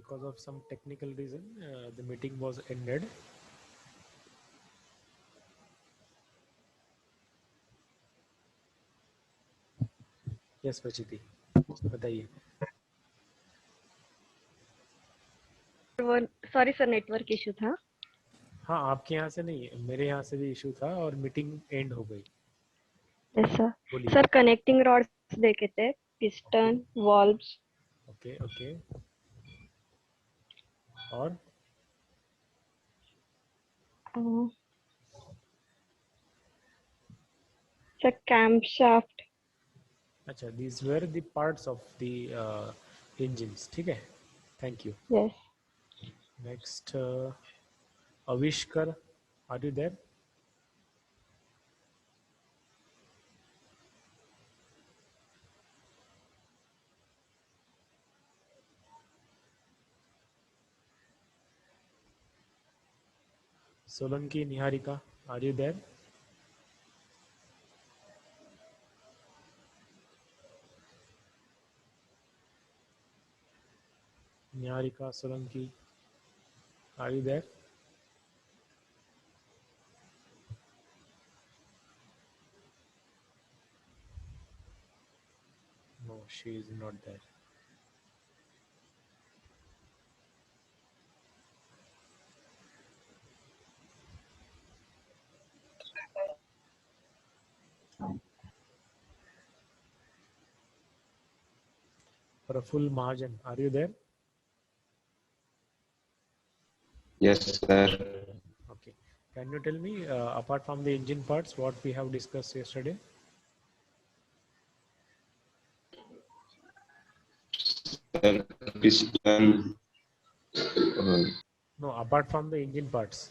because of some technical reason, the meeting was ended. Yes, Prachiti, बताइए. Sorry sir, network issue था. हाँ, आपके यहाँ से नहीं, मेरे यहाँ से भी इशू था और मीटिंग एंड हो गई. Yes sir. बोलिए. सर कनेक्टिंग रॉड्स देखे थे, पिस्टन, वॉल्व्स. Okay okay. और सर कैम्पशाफ्ट. अच्छा, these were the parts of the engines. ठीक है, thank you. Yes. Next, Avishkar, are you there? Solanki Niharika, are you there? Niharika, Solanki, are you there? No, she is not there. Praful Mahajan, are you there? Yes, sir. Okay. Can you tell me, apart from the engine parts, what we have discussed yesterday? Sir, piston. No, apart from the engine parts.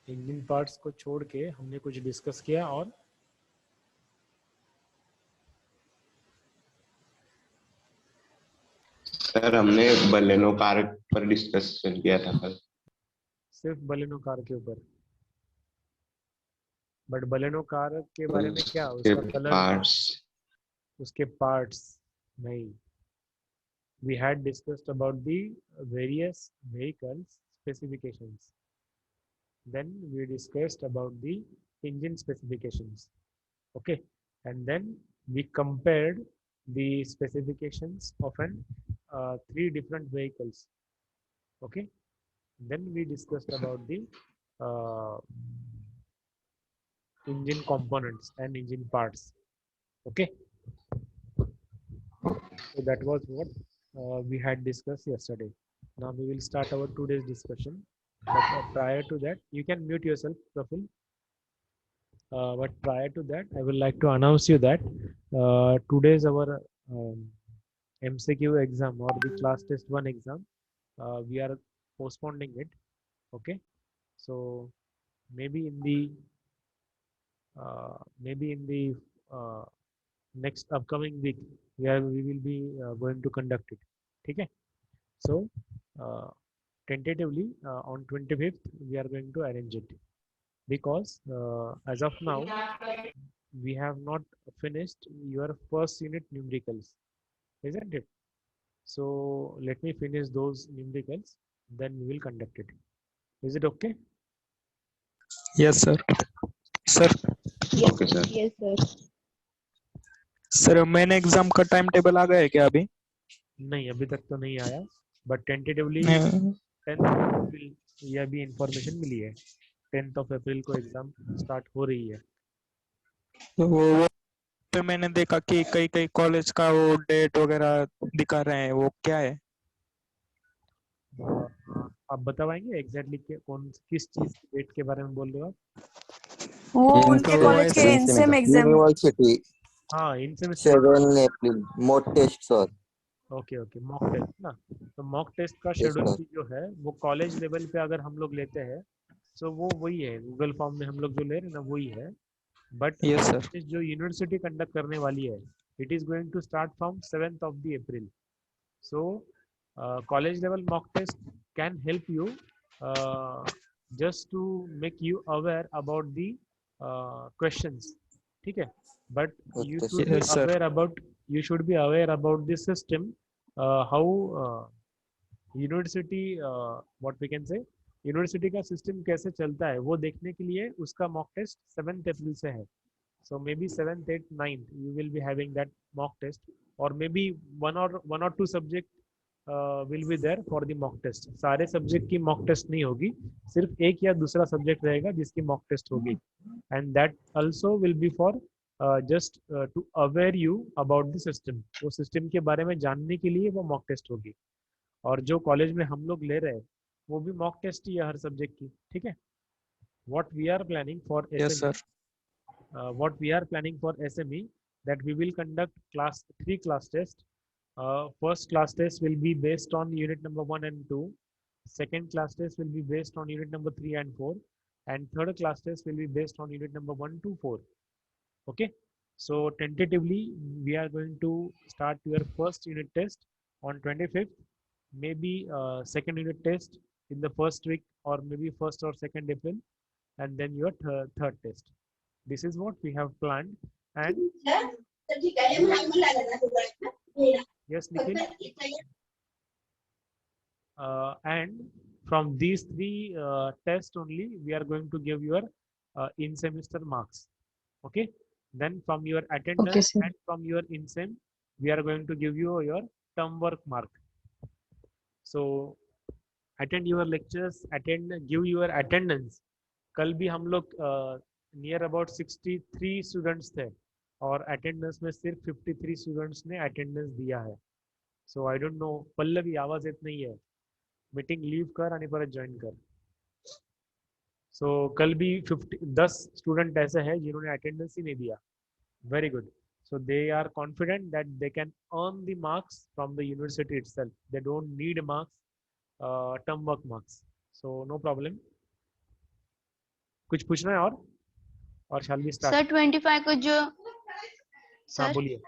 Engine parts को छोड़ के हमने कुछ discuss किया. और sir हमने Baleno car पर discussion किया था कल. सिर्फ बलेनो कार के ऊपर. बट बलेनो कार के बारे में क्या, उसका कलर, पार्ट्स. उसके पार्ट्स नहीं. We had discussed about the various vehicles specifications. Then we discussed about the engine specifications. Okay, and then we compared the specifications of an 3 different vehicles. Okay, then we discussed about the engine components and engine parts. Okay, so that was what we had discussed yesterday. Now we will start our today's discussion. But prior to that, you can mute yourself, Praful. But prior to that, I would like to announce you that today's our MCQ exam or the class test 1 exam, we are postponing it. Okay, so maybe in the next upcoming week, we will be going to conduct it. Okay, so tentatively on 25th we are going to arrange it, because as of now we have not finished your first unit numericals, isn't it? So let me finish those numericals, then we will conduct it. Is it okay? Yes, sir. Sir, Okay, sir. Yes sir. Sir main exam का time table आ गया है क्या अभी? नहीं, अभी तक तो नहीं आया, बट टेंटेटिवली 10th अप्रैल यह भी इंफॉर्मेशन मिली है. 10th ऑफ अप्रैल को एग्जाम स्टार्ट हो रही है. वो पे मैंने देखा कि कई कई कॉलेज का वो डेट वगैरह दिखा रहे हैं, वो क्या है? आप बता पाएंगे एग्जैक्टली कौन किस चीज के डेट के बारे में बोल रहे हो आप? वो उनके कॉलेज के इनसेम एग्जाम. यूनिवर्सिटी हाँ, in semester. 7 April mock test sir. Okay okay, mock test ना. तो मॉक टेस्ट का Yes, शेड्यूल sir. जो है वो कॉलेज लेवल पे अगर हम लोग लेते हैं, तो वो वही है, गूगल फॉर्म में हम लोग जो ले रहे हैं ना वही है. But Yes, sir. जो यूनिवर्सिटी कंडक्ट करने वाली है, it is going to start from 7th of the April. So college level mock test can help you just to make you aware about the questions. ठीक है, but you Okay, should sir. be aware about the system how university what we can say university का system कैसे चलता है वो देखने के लिए उसका मॉक टेस्ट 7 अप्रैल से है. So maybe 7th, 8th, 9th, you will be having that mock test, or maybe one or two subject will be there for the mock test. सारे subject की mock test नहीं होगी, सिर्फ एक या दूसरा subject रहेगा जिसकी mock test होगी, and that also will be for just to aware you about the system. वो system के बारे में जानने के लिए वो mock test होगी. और जो कॉलेज में हम लोग ले रहे हैं वो भी mock test ही है हर subject की, ठीक है? What we are planning for Yes, SME, sir. what we are planning for SME, that we will conduct three class tests. First class test will be based on unit number 1 and 2. Second class test will be based on unit number 3 and 4. And third class test will be based on unit number 1 to 4. Okay. So tentatively, we are going to start your first unit test on 25th. Maybe second unit test in the first week, or maybe 1st or 2nd April, and then your third test. This is what we have planned. And yes, Nikhil. And from these three tests only, we are going to give your in-semester marks. Okay. Then from your attendance and from your in-sem, we are going to give you your term work mark. So attend your lectures, give your attendance. कल भी हम लोग near about 63 students थे और attendance में सिर्फ 53 students ने attendance दिया है. सो आई डोंट नो, पल्लवी आवाज येत नाही आहे, मीटिंग लीव कर आणि परत जॉइन कर. सो कल भी 10 स्टूडेंट ऐसे हैं जिन्होंने अटेंडेंस ही नहीं दिया. Very good. So they are confident that they can earn the marks from the university itself. They don't need marks, term work marks. So no problem. कुछ पूछना है और shall we start? सर 25 को जो हाँ बोलिए.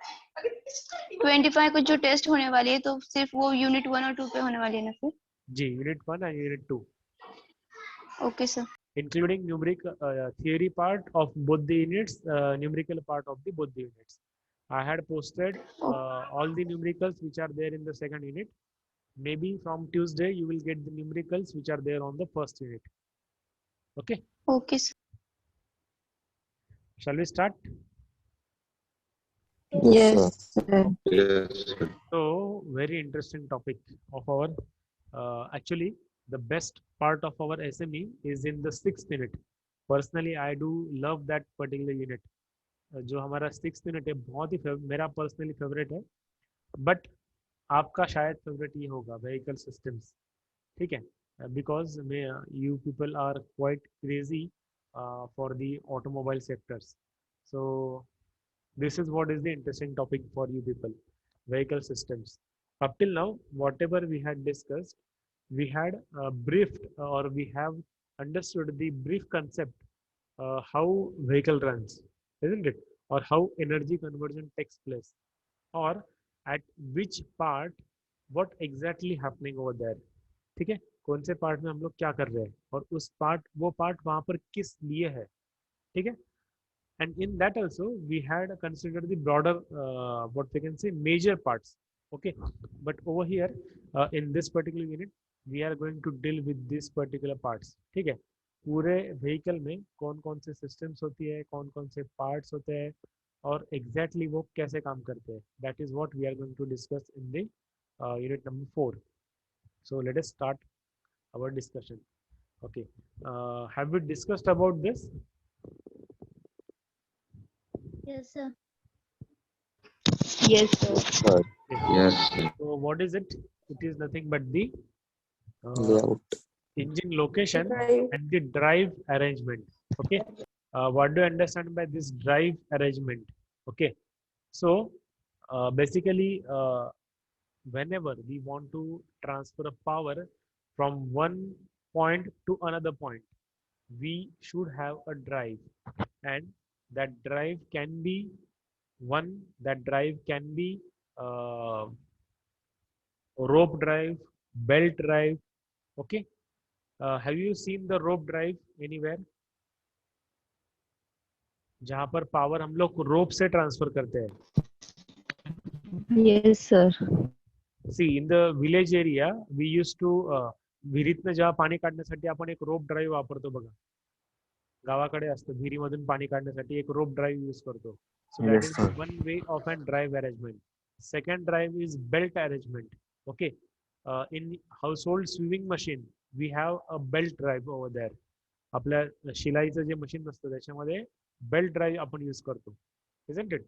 25 को जो टेस्ट होने वाली है तो सिर्फ वो यूनिट 1 और 2 पे होने वाली है ना फिर? जी, unit 1 and unit 2. Okay sir. Including numerical theory part of both the units, numerical part of the both the units. I had posted all the numericals which are there in the second unit. Maybe from Tuesday you will get the numericals which are there on the first unit. Okay. Okay, sir. Shall we start? Yes, sir. Yes, sir. So very interesting topic of our actually the best part of our SME is in the 6th unit. Personally I do love that particular unit. जो हमारा 6th unit है बहुत ही मेरा personally favourite है, but आपका शायद favourite ये होगा व्हीकल सिस्टम्स. ठीक है, because you people are quite crazy for the automobile sectors. So this is what is the interesting topic for you people, vehicle systems. Up till now, whatever we had discussed, we had briefed or we have understood the brief concept how vehicle runs, isn't it? Or how energy conversion takes place, or at which part what exactly happening over there. ठीक है, कौन से part में हम लोग क्या कर रहे हैं और उस पार्ट वो पार्ट वहां पर किस लिए है. ठीक है, and in that also we had considered the broader what we can say major parts. Okay, but over here in this particular unit we are going to deal with this particular parts. ठीक है, पूरे vehicle में कौन कौन से systems होती है, कौन कौन से पार्ट्स होते हैं और एग्जैक्टली वो कैसे काम करते हैं. That is what we are going to discuss in the unit number 4. So let us start our discussion. Okay, have we discussed about this? Yes, sir. Yes, sir. Sir, Yes, sir. So what is it? It is nothing but the layout. engine location Drive. and the drive arrangement. Okay, what do you understand by this drive arrangement? Okay, so basically whenever we want to transfer a power from one point to another point, we should have a drive, and that drive can be rope drive, belt drive. Okay, have you seen the rope drive anywhere? जहां पर power हम लोग रोप से transfer करते हैं. Yes, sir. See in the village area we use to विहिरीतनं जेव्हा पाणी काढण्यासाठी आपण एक रोप ड्राईव्ह वापरतो बघा. गावाकडे असतं विहिरीमधून पाणी काढण्यासाठी एक रोप ड्राईव्ह यूज करतो. So that Yes, is sir. One way of an drive arrangement. Second drive is belt arrangement. Okay. In household swimming machine we have a belt drive over there. आपल्या शिलाईचं जे मशीन असतं त्याच्यामध्ये belt drive आपण use करतो. Isn't it?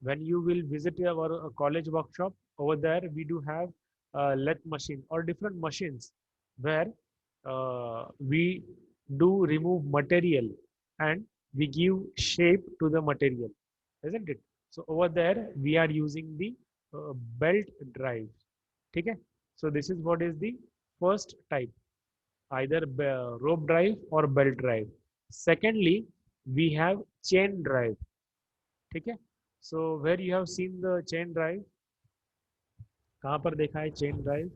When you will visit our college workshop, over there we do have lathe machine or different machines where we do remove material and we give shape to the material, isn't it? So over there we are using the belt drive. Okay, so this is what is the first type, either rope drive or belt drive. Secondly, we have chain drive. Okay, so where you have seen the chain drive, कहाँ पर देखा है chain drive?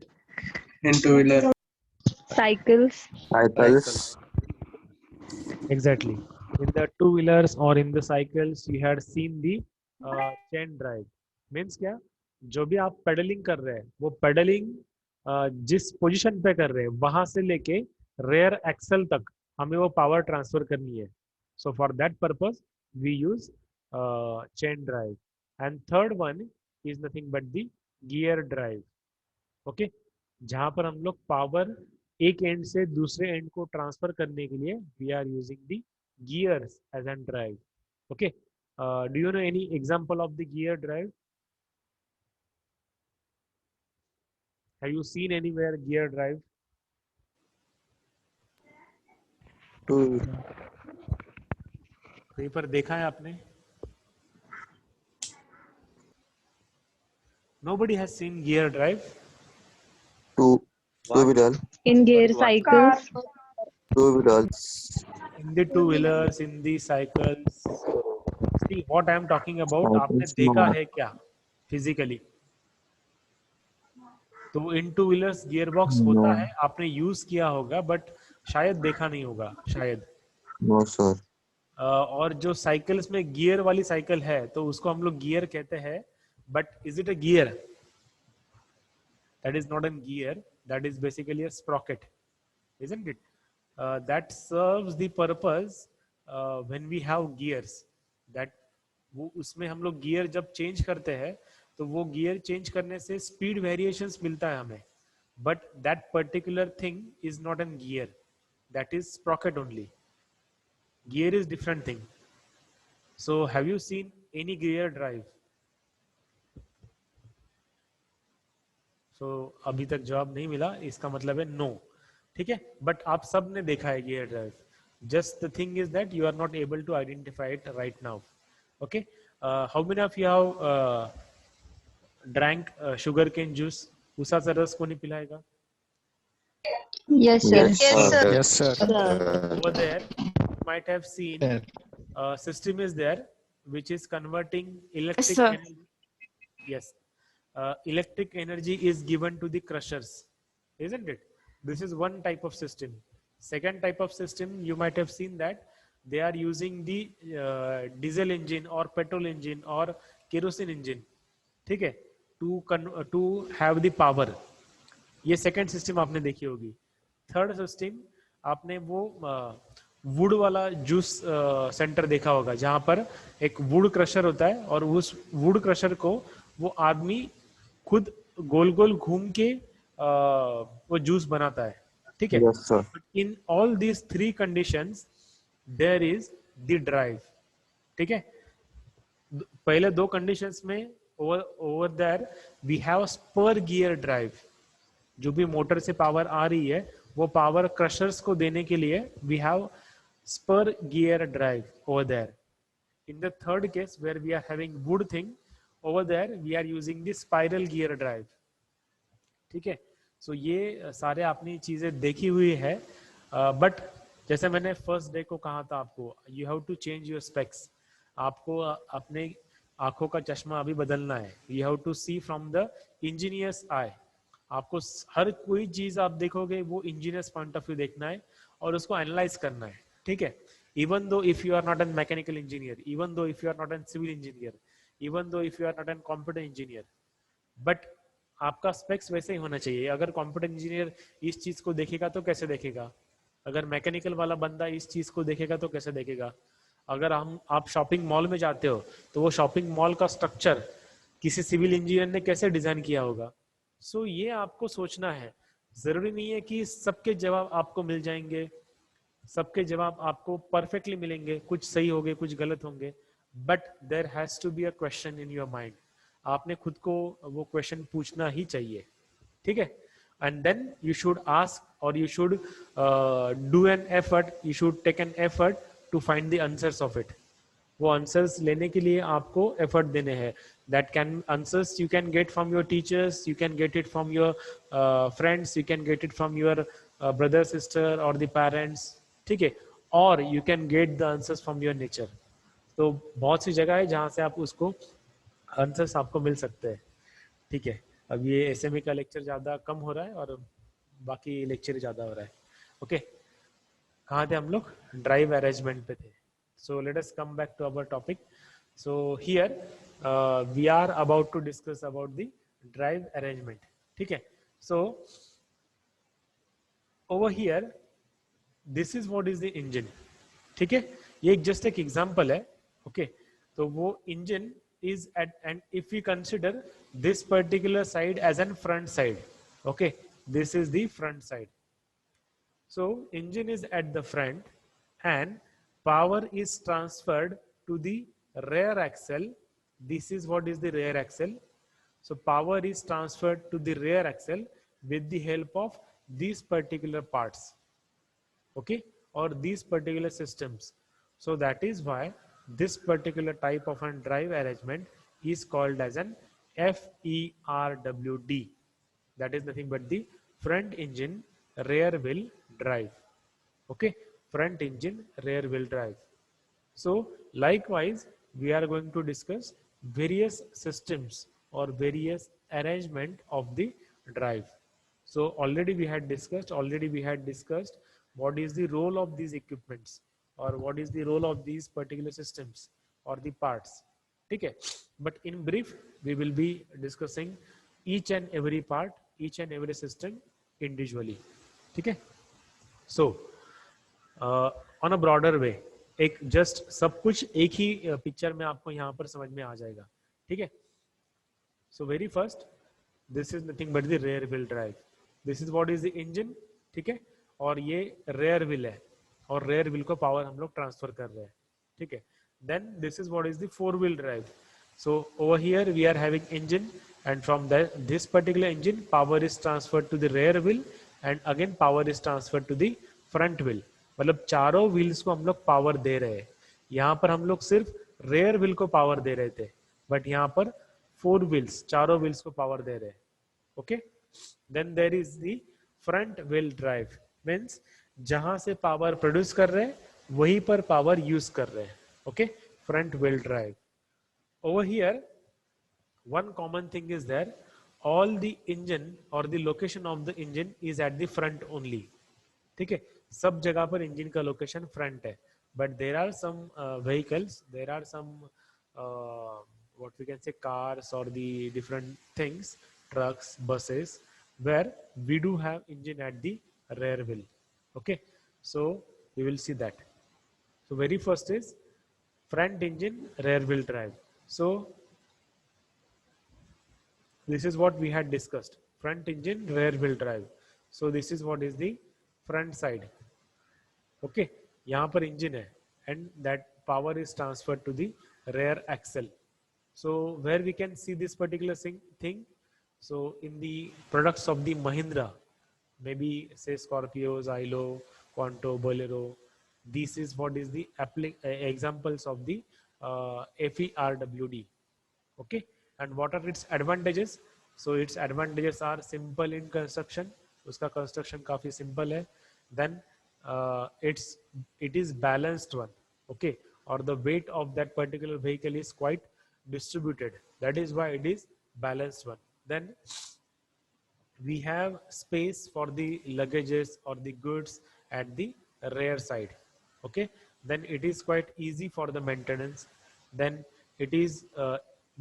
In two wheeler. cycles, Cycles. Exactly. In the two wheelers or in the cycles, you had seen the chain drive. Means क्या? जो भी आप pedalling कर रहे हैं, वो पेडलिंग जिस पोजीशन पे कर रहे हैं, वहां से लेके रेयर एक्सल तक हमें वो पावर ट्रांसफर करनी है. So for that purpose, we use chain drive. And third one is nothing but the gear drive. Okay, जहाँ पर हम लोग पावर एक एंड से दूसरे एंड को ट्रांसफर करने के लिए we are using the gears as an drive. Okay, do you know any example of the gear drive? Have you seen anywhere gear drive? Two. कहीं पर देखा है आपने? Nobody has seen gear drive. Two wheeler. in gear cycles, Two wheelers. In the two wheelers, in the cycles. See what I am talking about. आपने Cycles, देखा no. है क्या physically? तो इन टू व्हीलर्स गियर बॉक्स होता No. है, आपने use किया होगा बट शायद देखा नहीं होगा शायद. No, sir. और जो साइकिल्स में गियर वाली साइकिल है तो उसको हम लोग गियर कहते हैं, but is it a gear? That is not an gear, that is basically a Sprocket, isn't it? That serves the purpose when we have gears. That वो उसमें हम लोग गियर जब चेंज करते हैं तो वो गियर चेंज करने से स्पीड वेरिएशंस मिलता है हमें, but that particular thing is not an gear, that is Sprocket only. Gear is different thing. So have you seen any gear drive? So अभी तक जवाब नहीं मिला, इसका मतलब है नो. ठीक है, बट आप सब ने देखा है gear drive. Just the thing is that you are not able to identify it right now. Okay, how many of you have drank sugarcane juice? उसाचा रस कोणी पिलाय का? Yes, sir. Yes, sir. Yes, sir. Over there you might have seen system is there which is converting electric sir. energy. Yes, electric energy is given to the crushers, isn't it? This is one type of system. Second type of system, you might have seen that they are using the diesel engine or petrol engine or kerosene engine, ठीक है, to have the power. ये second system आपने देखी होगी. Third system आपने वो would वाला juice centre देखा होगा जहां पर एक वुड क्रशर होता है और उस वुड क्रशर को वो आदमी खुद गोल गोल घूम के वो जूस बनाता है. ठीक है, Yes, sir. In all these three conditions there is the drive. ठीक है, पहले दो कंडीशंस में over there we have spur gear drive. जो भी मोटर से पावर आ रही है वो पावर क्रशर्स को देने के लिए we have spur gear drive over there. In the third case where we are having wood thing, over there we are using the spiral gear drive. ठीक है, सो ये सारे आपने चीजें देखी हुई है, बट जैसे मैंने फर्स्ट डे को कहा था आपको, you have to change your specs. आपको अपने आंखों का चश्मा अभी बदलना है. You have to see from the engineers eye. आपको हर कोई चीज आप देखोगे वो इंजीनियर्स पॉइंट ऑफ व्यू देखना है और उसको एनालाइज करना है. ठीक है, even though if you are not an mechanical engineer, even though if you are not an civil engineer, even though if you are not an computer engineer, but आपका specs वैसे ही होना चाहिए। अगर कंप्यूटर इंजीनियर इस चीज को देखेगा तो कैसे देखेगा, अगर मैकेनिकल वाला बंदा इस चीज को देखेगा तो कैसे देखेगा। अगर आप शॉपिंग मॉल में जाते हो तो वो शॉपिंग मॉल का स्ट्रक्चर किसी सिविल इंजीनियर ने कैसे डिजाइन किया होगा। सो ये आपको सोचना है। जरूरी नहीं है कि सबके जवाब आपको मिल जाएंगे, सबके जवाब आपको परफेक्टली मिलेंगे, कुछ सही होंगे कुछ गलत होंगे, but there has to be a question in your mind. आपने खुद को वो क्वेश्चन पूछना ही चाहिए, ठीक है। And then you should ask or you should do an effort, you should take an effort to find the answers of it. वो answers लेने के लिए आपको एफर्ट देने हैं। That can answers you can get from your teachers, you can get it from your friends, you can get it from your brother sister or the parents, ठीक है। और you can get the answers from your nature. तो बहुत सी जगह है जहाँ से आप उसको आंसर्स आपको मिल सकते हैं, ठीक है। अब ये एसएमई का लेक्चर ज़्यादा कम हो रहा है और बाकी लेक्चर ज़्यादा हो रहा है, ओके। कहाँ थे हम लोग, ड्राइव अरेंजमेंट पे थे। So let us come back to our topic. So here we are about to discuss about the drive arrangement, ठीक है। So over here this is what is the engine, ठीक है। ये एक जस्ट एक example है, ओके। तो वो engine is at, and if we consider this particular side as an front side, okay, this is the front side. So engine is at the front and power is transferred to the rear axle. This is what is the rear axle. So power is transferred to the rear axle with the help of these particular parts, okay, or these particular systems. So that is why this particular type of a drive arrangement is called as an FERWD. That is nothing but the front engine rear wheel drive, okay, front engine rear wheel drive. So likewise we are going to discuss various systems or various arrangement of the drive. So already we had discussed what is the role of these equipments or what is the role of these particular systems or the parts, ठीक है। But in brief we will be discussing each and every part, each and every system individually, ठीक है। So on a broader way, एक just सब कुछ एक ही picture में आपको यहाँ पर समझ में आ जाएगा, ठीक है। So very first this is nothing but the rear wheel drive. This is what is the engine, ठीक है। और ये rear wheel है और rear wheel को पावर हम लोग ट्रांसफर कर रहे हैं, ठीक है। Then this is what is the four wheel drive. So over here we are having engine and from this particular engine power is transferred to the rear wheel and again power is transferred to the front wheel. मतलब चारों wheels को हम लोग power दे रहे हैं। यहाँ पर हम लोग सिर्फ रेयर व्हील को पावर दे रहे थे, बट यहाँ पर फोर व्हील्स, चारों व्हील्स को पावर दे रहे हैं, okay. Then there is the front wheel drive, means जहां से पावर प्रोड्यूस कर रहे हैं वहीं पर पावर यूज कर रहे हैं, okay, front wheel drive. Over here one common thing is there, all the engine or the location of the engine is at the front only, ठीक है। सब जगह पर इंजन का लोकेशन फ्रंट है, but there are some vehicles, there are some what we can say cars or the different things, trucks, buses, where we do have engine at the rear wheel, okay. So we will see that. So very first is front engine rear wheel drive. So this is what we had discussed, front engine rear wheel drive. So this is what is the front side, okay. यहाँ पर engine है and that power is transferred to the rear axle. So where we can see this particular thing, so in the products of the Mahindra, maybe say Scorpios, Ailo, Quanto, Bolero, this is what is the examples of the FERWD, okay. And what are its advantages? So its advantages are simple in construction, उसका construction काफी simple है. Then it is balanced one, okay, or the weight of that particular vehicle is quite distributed, that is why it is balanced one. Then we have space for the luggages or the goods at the rear side, okay. Then it is quite easy for the maintenance. Then it is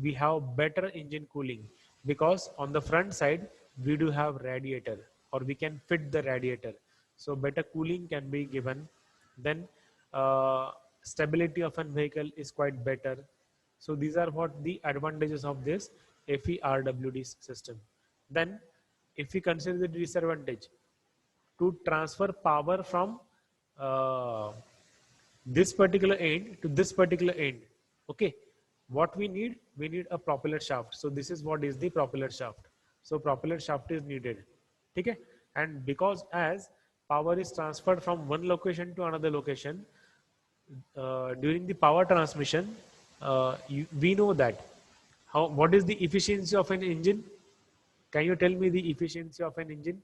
we have better engine cooling, because on the front side we do have radiator, or we can fit the radiator, so better cooling can be given. Then stability of an vehicle is quite better. So these are what the advantages of this FERWD system. Then if we consider the disadvantage, to transfer power from uh, this particular end to this particular end, okay, what we need a propeller shaft. So this is what is the propeller shaft. So propeller shaft is needed, okay. And because as power is transferred from one location to another location, during the power transmission, we know that what is the efficiency of an engine. Can you tell me the efficiency of an engine?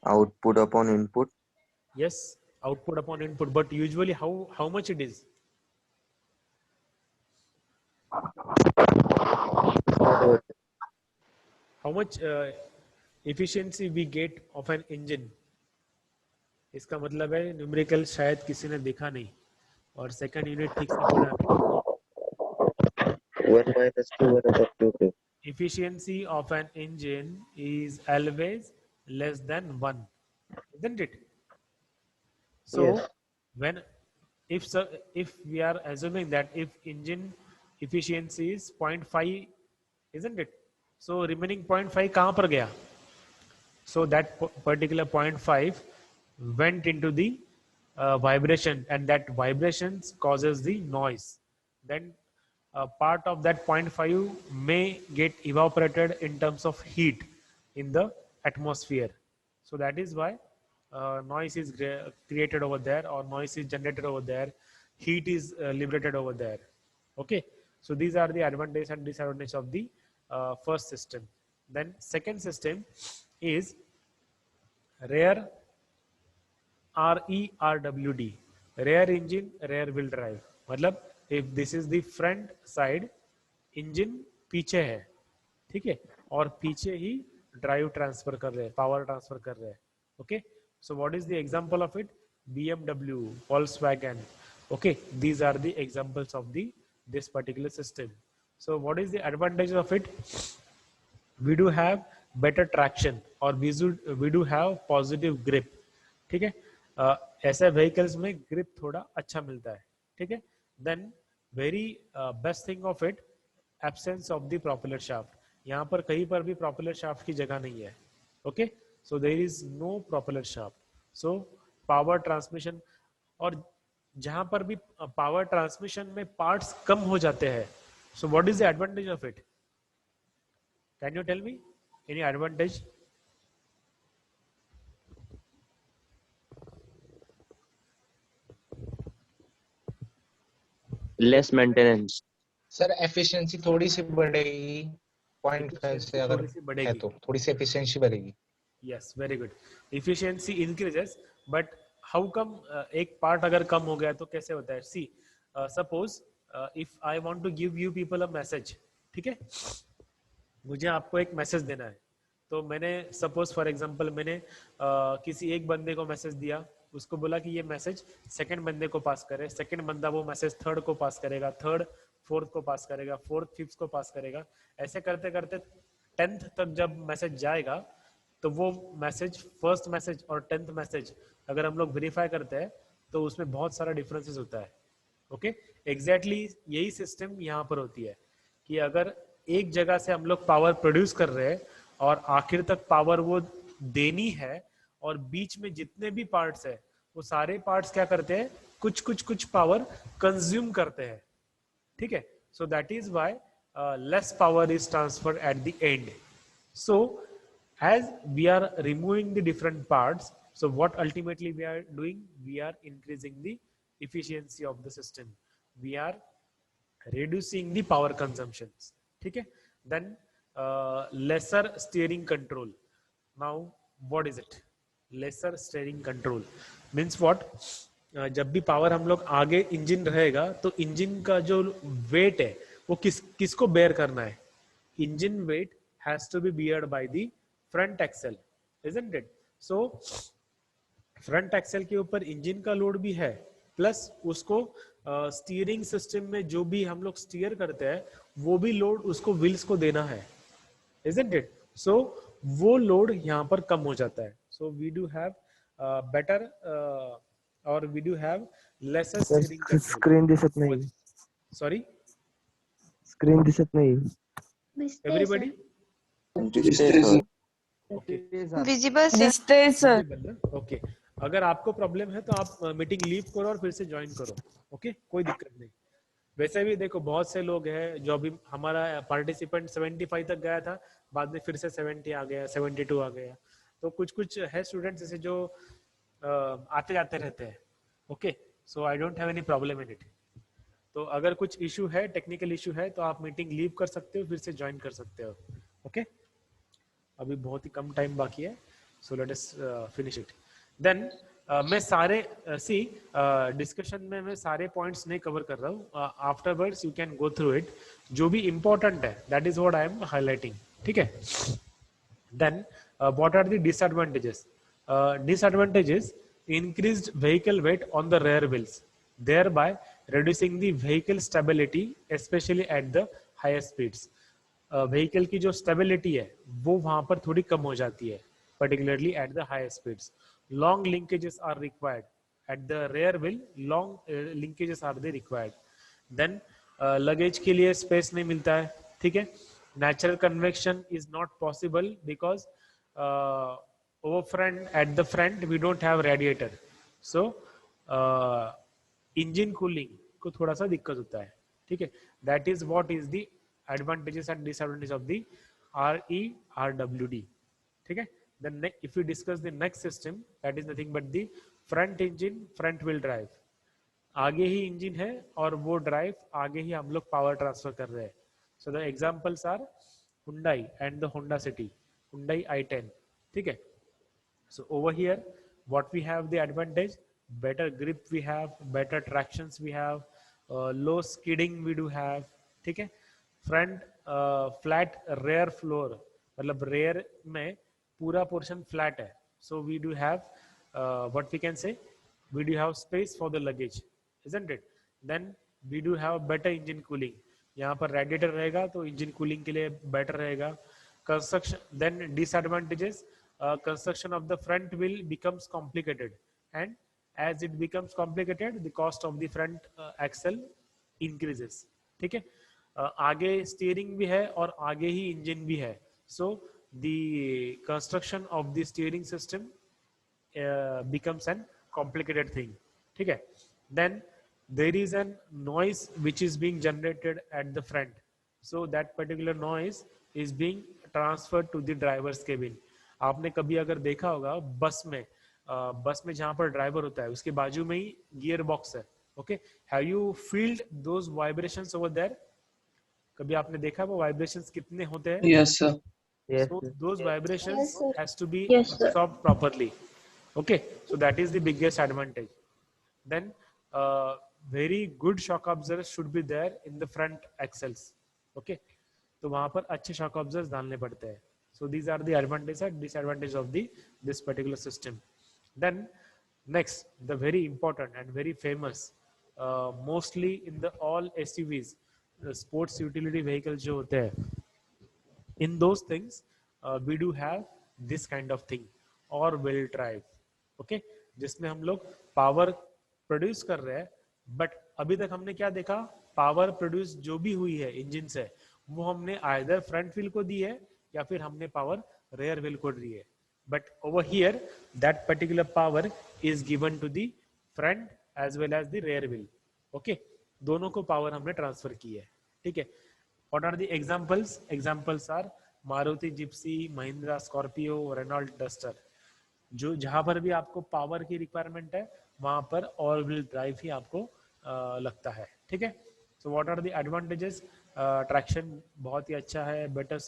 Output upon input. Yes, output upon input, but usually how much it is? How much efficiency we get of an engine? इसका मतलब है numerical शायद किसी ने देखा नहीं और second unit ठीक से पढ़ा नहीं. 1 minus 2 1 over 2. Efficiency of an engine is always less than 1, isn't it? So Yes. when if we are assuming that if engine efficiency is 0.5, isn't it? So remaining 0.5 कहाँ पर गया? So that particular 0.5 went into the vibration, and that vibrations causes the noise. Then part of that 0.5 may get evaporated in terms of heat in the atmosphere. So that is why noise is created over there, or noise is generated over there, heat is liberated over there. Okay, so these are the advantages and disadvantages of the first system. Then second system is rear RERWD, rear engine rear wheel drive. मतलब if this is the front side, engine पीछे है, ठीक है, और पीछे ही drive transfer कर रहे हैं, पावर ट्रांसफर कर रहे हैं. Okay, so what is the example of it? BMW, Volkswagen. Okay, these are the examples of this particular system. So what is the advantage of it? We do have better traction, or we do have positive grip. ठीक है, ऐसे vehicles में grip थोड़ा अच्छा मिलता है. ठीक है. Then very best thing of it, absence of the propeller shaft. यहाँ पर कहीं पर भी प्रोपेलर शाफ्ट की जगह नहीं है. Okay, so there is no propeller shaft. So power transmission, और जहां पर भी पावर ट्रांसमिशन में पार्ट्स कम हो जाते हैं, so what is the advantage of it? Can you tell me any advantage? Less maintenance. Sir efficiency थोड़ी सी बढ़ेगी, 0.5 से अगर थोड़ी सी है बढ़ेगी. तो थोड़ी सी एफिशिएंसी बढ़ेगी. Yes, very good. Efficiency increases, but how come एक part अगर कम हो गया तो कैसे होता है? See, suppose if I want to give you people a message, ठीक है? मुझे आपको एक मैसेज देना है, तो मैंने सपोज फॉर एग्जांपल मैंने किसी एक बंदे को मैसेज दिया, उसको बोला कि ये मैसेज सेकंड बंदे को पास करे, सेकंड बंदा वो मैसेज थर्ड को पास करेगा, थर्ड फोर्थ को पास करेगा, फोर्थ फिफ्थ को पास करेगा. ऐसे करते करते 10th तक जब मैसेज जाएगा, तो वो मैसेज, फर्स्ट मैसेज और 10th मैसेज अगर हम लोग वेरीफाई करते हैं तो उसमें बहुत सारा डिफरेंसेस होता है. ओके, एग्जैक्टली यही सिस्टम यहाँ पर होती है कि अगर एक जगह से हम लोग पावर प्रोड्यूस कर रहे हैं और आखिर तक पावर वो देनी है, और बीच में जितने भी पार्ट्स है वो सारे पार्ट्स क्या करते हैं, कुछ पावर कंज्यूम करते हैं. ठीक है, so that is why less power is transferred at the end. So as we are removing the different parts, so what ultimately we are doing, we are increasing the efficiency of the system, we are reducing the power consumptions. ठीक है. Then lesser steering control. Now what is it? Lesser steering control means what? जब भी power हम लोग आगे engine रहेगा तो engine का जो वेट है वो किसको बेयर करना है? Engine weight has to be beared by the front axle, isn't it? So front axle के ऊपर इंजन का लोड भी है, प्लस उसको स्टीयरिंग सिस्टम में जो भी हम लोग स्टीयर करते हैं वो भी लोड उसको व्हील्स को देना है, isn't it? So वो लोड यहाँ पर कम हो जाता है. So we do have better or we do have lesser steering control. Screen दिसत नाही. Sorry, स्क्रीन दिसत नाही. everybody. Okay. Visible sir. दिसतंय सर. ओके, अगर आपको प्रॉब्लम है तो आप मीटिंग लीव करो और फिर से ज्वाइन करो. ओके, कोई दिक्कत नहीं. वैसे भी देखो बहुत से लोग हैं जो अभी हमारा पार्टिसिपेंट 75 तक गया था, बाद में फिर से 70 आ गया, 72 आ गया. तो कुछ कुछ है स्टूडेंट्स जैसे जो आते जाते रहते हैं. Okay, so I don't have any problem in it. तो अगर कुछ इशू है, टेक्निकल इशू है, तो आप मीटिंग लीव कर सकते हो, फिर से ज्वाइन कर सकते हो. ओके, अभी बहुत ही कम टाइम बाकी है, so let us finish it. Then मैं सारे डिस्कशन में मैं सारे पॉइंट्स नहीं कवर कर रहा हूँ. Afterwards you can go through it. जो भी इम्पोर्टेंट है that is what I am highlighting. ठीक है. Then what are the disadvantages? Disadvantages: increased vehicle weight on the rear wheels, thereby reducing the vehicle stability, especially at the higher speeds. Vehicle की जो stability है वो वहां पर थोड़ी कम हो जाती है, particularly at the higher speeds. Long linkages are required at the rear wheel. Long linkages are they required. Then luggage के लिए स्पेस नहीं मिलता है. ठीक है. Natural convection is not possible because over front, at the front we don't have radiator, so engine cooling को थोड़ा सा दिक्कत होता है. ठीक है. that is what is the advantages and disadvantages of the RERWD. ठीक है. then if we discuss the next system, that is nothing but the front engine front wheel drive. आगे ही इंजन है और वो ड्राइव आगे ही हम लोग पावर ट्रांसफर कर रहे हैं. so the examples are Hyundai and the Honda City, Hyundai i10. ठीक है. So over here, what we have the advantage, better grip we have, better tractions we have, low skidding we do have. ठीक है. Front flat rear floor, मतलब rear में पूरा portion flat है. So we do have what we can say, we do have space for the luggage, isn't it? Then we do have better engine cooling. यहाँ पर radiator रहेगा तो engine cooling के लिए better रहेगा. Construction, then disadvantages. Construction of the front wheel becomes complicated, and as it becomes complicated, the cost of the front axle increases. ठीक है. आगे steering भी है और आगे ही engine भी है. So the construction of the steering system becomes an complicated thing. ठीक है. Then there is an noise which is being generated at the front. So that particular noise is being transferred to the driver's cabin. आपने कभी अगर देखा होगा बस में जहां पर ड्राइवर होता है उसके बाजू में ही गियर बॉक्स है. Okay, have you felt those vibrations over there? कभी आपने देखा वो वाइब्रेशंस कितने होते हैं? Yes sir. So those vibrations Yes, sir. has to be Yes, sir. absorbed properly. Okay, so that is the biggest advantage. Then very good shock absorbers should be there in the front axles. Okay, तो वहां पर अच्छे shock absorbers डालने पड़ते हैं. So these are the advantages and disadvantages of this particular system. Then next, the very important and very famous, mostly in the all SUVs, the sports utility vehicles जो होते हैं, in those things we do have this kind of thing, or wheel drive. Okay, जिसमें हम लोग power produce कर रहे हैं, but अभी तक हमने क्या देखा, पावर प्रोड्यूस जो भी हुई है इंजन से वो हमने आइदर फ्रंट व्हील को दी है या फिर हमने पावर रेयर व्हील को दी है. But over here that particular power is given to the front as well as the rear wheel. Okay, दोनों को पावर हमने ट्रांसफर की है. ठीक है. What are the examples? Examples are Maruti Gypsy, Mahindra Scorpio, Renault Duster. जो जहां पर भी आपको पावर की रिक्वायरमेंट है वहां पर ऑल व्हील ड्राइव ही आपको लगता है. ठीक है. So what are the advantages? Traction बहुत ही अच्छा है, बेटर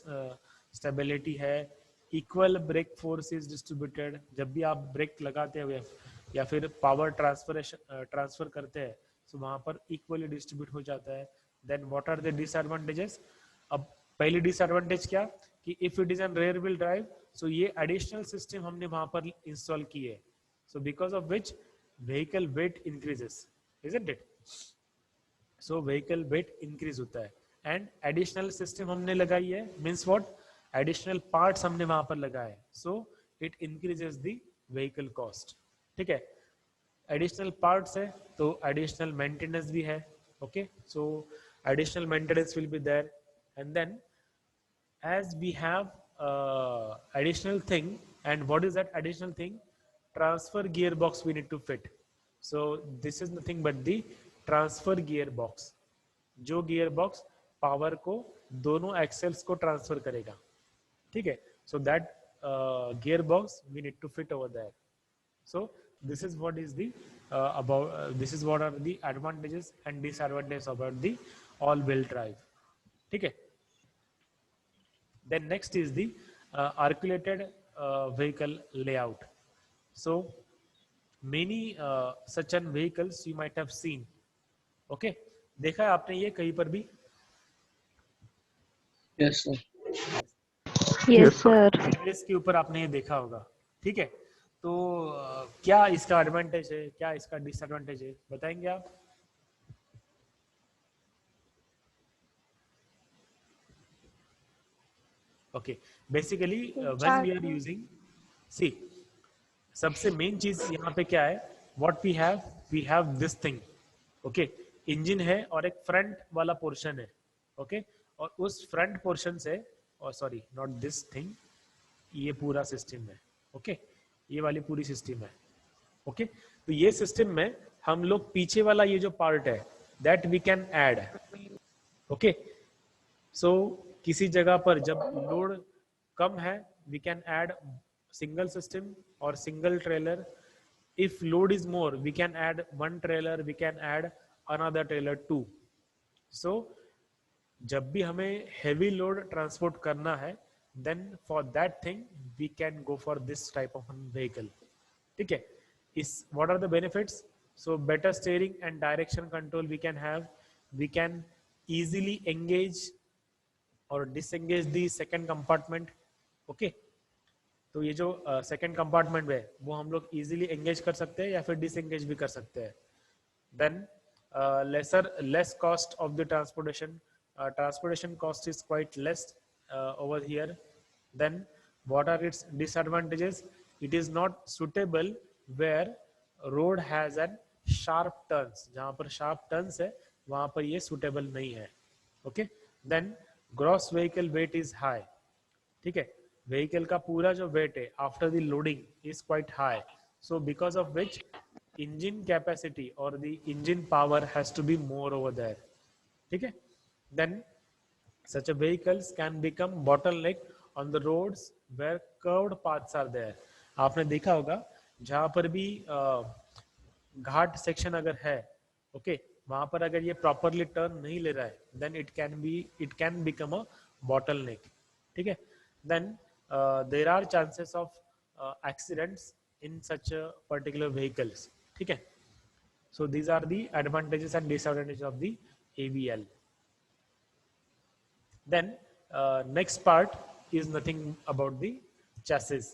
स्टेबिलिटी है, equal brake force is distributed. जब भी आप ब्रेक लगाते हुए या फिर पावर ट्रांसफर करते हैं तो वहां पर इक्वली डिस्ट्रीब्यूट हो जाता है. Then what are the disadvantages? अब पहली डिसएडवांटेज क्या कि if it is an rear wheel drive, so ये एडिशनल सिस्टम हमने वहां पर इंस्टॉल की है. So because of which vehicle weight increases. isn't it? So vehicle weight increase होता है, and additional system हमने लगाई है, means what? Additional parts हमने वहां पर लगाए, so it increases the vehicle cost. ठीक है, additional parts है तो additional maintenance भी है. Okay, so additional maintenance will be there, and then as we have additional thing, and what is that additional thing? Transfer gearbox we need to fit. So this is nothing but the transfer gearbox, जो gearbox power को दोनों axles को transfer करेगा. ठीक है, so that gearbox we need to fit over there. So this is what is the this is what are the advantages and disadvantages about the all-wheel drive. ठीक है. Then next is the articulated vehicle layout. So many such an vehicles you might have seen. Okay, देखा है आपने ये कहीं पर भी? Yes, sir. Yes, sir. इसके ऊपर आपने ये देखा होगा. ठीक है, तो क्या इसका एडवांटेज है, क्या इसका डिसएडवांटेज है, बताएंगे आप? Okay, basically when we are using, see, सबसे मेन चीज यहाँ पे क्या है? What we have this thing. Okay, engine है और एक फ्रंट वाला पोर्शन है. Okay, और उस फ्रंट पोर्शन से, और सॉरी नॉट दिस थिंग, ये पूरा सिस्टम है. Okay, ये वाली पूरी सिस्टम है. Okay, तो ये सिस्टम में हम लोग पीछे वाला ये जो पार्ट है that we can add. Okay, so किसी जगह पर जब लोड कम है we can add single system और single trailer. If load is more we can add one trailer, we can add another trailer too. So जब भी हमें हेवी लोड ट्रांसपोर्ट करना है then for that thing we can go for this type of vehicle. ठीक है, इस what are the benefits? So better steering and direction control we can have. We can easily engage or disengage the second compartment. Okay, तो ये जो second compartment है वो हम लोग easily engage कर सकते हैं या फिर disengage भी कर सकते हैं. Then less cost of the transportation. Transportation cost is quite less over here. Then what are its disadvantages? It is not suitable where road has an sharp turns. जहाँ पर sharp turns है वहां पर ये सुटेबल नहीं है. Okay, then gross vehicle weight is high. ठीक है, व्हीकल का पूरा जो वेट है after the loading is quite high. So because of which engine capacity और the engine power has to be more over there. ठीक है, then such a vehicles can become bottleneck on the roads where curved paths are there. आपने देखा होगा जहां पर भी घाट section अगर है, ओके, वहां पर अगर ये प्रॉपरली टर्न नहीं ले रहा है then it can become a bottleneck. ठीक है, then there are chances of accidents in such particular vehicles. ठीक है, so these are the advantages and disadvantages of the AVL. Then next part is nothing about the chassis.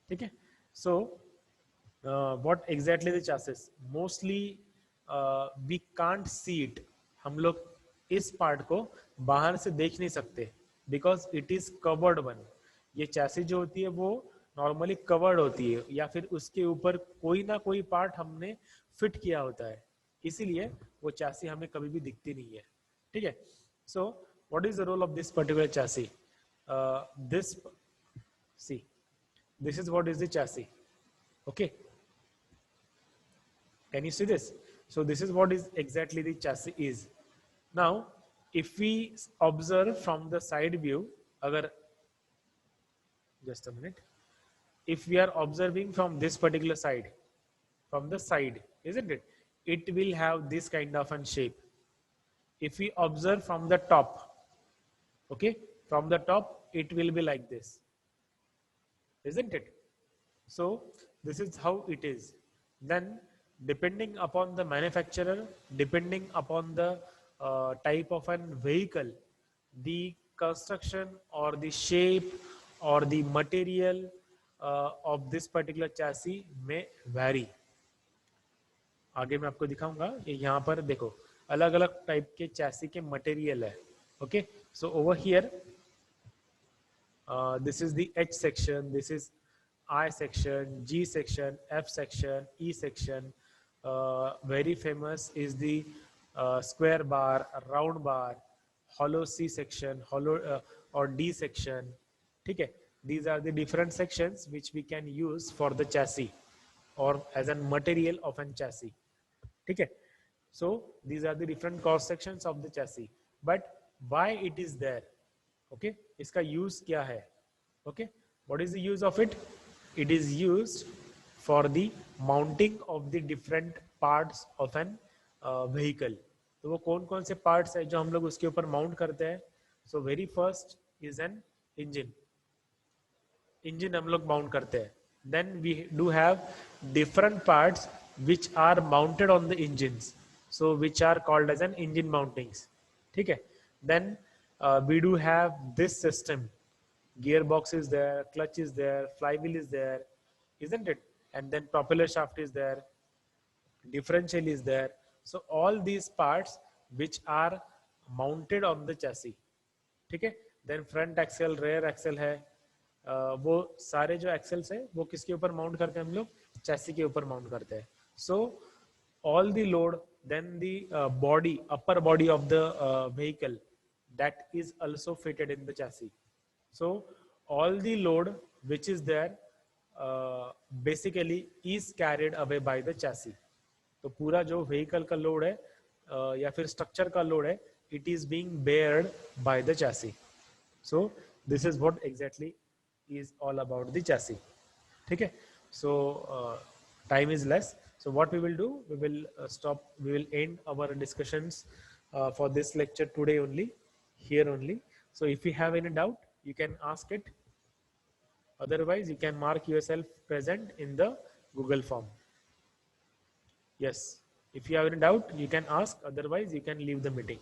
ठीक है, so what exactly the chassis? Mostly we can't see it. हम लोग इस part को बाहर से देख नहीं सकते because it is covered one. ये चैसिस जो होती है वो नॉर्मली कवर्ड होती है या फिर उसके ऊपर कोई ना कोई पार्ट हमने फिट किया होता है, इसीलिए वो चैसी हमें कभी भी दिखती नहीं है. ठीक है, so what is the role of this particular chassis? This is what is the chassis. Okay, can you see this? So this is what is exactly the chassis is. Now if we observe from the side view, agar just a minute, if we are observing from this particular side, from the side, isn't it, it will have this kind of an shape. If we observe from the top, okay, from the top it will be like this, isn't it? So this is how it is. Then depending upon the manufacturer, depending upon the type of an vehicle, the construction or the shape or the material of this particular chassis may vary. आगे मैं आपको दिखाऊंगा। ये यहाँ पर देखो अलग अलग टाइप के चैसी के मटेरियल है। Okay, so over here this is the H section, this is I section, G section, F section, E section. Very famous is the square bar, round bar, hollow C section, hollow or D section. ठीक है, these are the different sections which we can use for the chassis or as a material of an chassis. ठीक है, so these are the different cross sections of the chassis. But why it is there? Okay, इसका use क्या है? Okay, what is the use of it? It is used for the mounting of the different parts of an vehicle. तो वो कौन कौन से parts है जो हम लोग उसके ऊपर माउंट करते हैं? So very first is an engine. Engine हम लोग माउंट करते हैं. Then we do have different parts which are mounted on the engines, so which are called as an engine mountings. ठीक है. Then we do have this system. Gearbox is there, clutch is there, flywheel is there, isn't it? And then propeller shaft is there, differential is there. So all these parts which are mounted on the chassis. ठीक है. Then front axle, rear axle है. वो सारे जो एक्सेल्स है वो किसके ऊपर माउंट करते हैं हम लोग? चैसी के ऊपर माउंट करते हैं. So all the load, then the body, upper body of the vehicle, that is also fitted in the chassis. So all the load which is there basically is carried away by the chassis. तो पूरा जो vehicle का load है या फिर structure का load है, it is being bared by the chassis. So this is what exactly is all about the chassis. ठीक है. So time is less. So what we will do, we will stop, we will end our discussions for this lecture today only, here only. So if you have any doubt, you can ask it. Otherwise, you can mark yourself present in the Google form. Yes, if you have any doubt, you can ask. Otherwise, you can leave the meeting.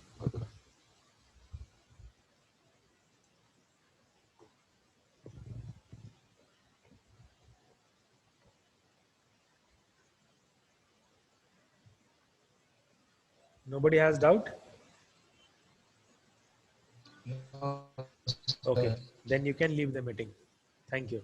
Nobody has doubt? No, Okay, sir. then you can leave the meeting. Thank you.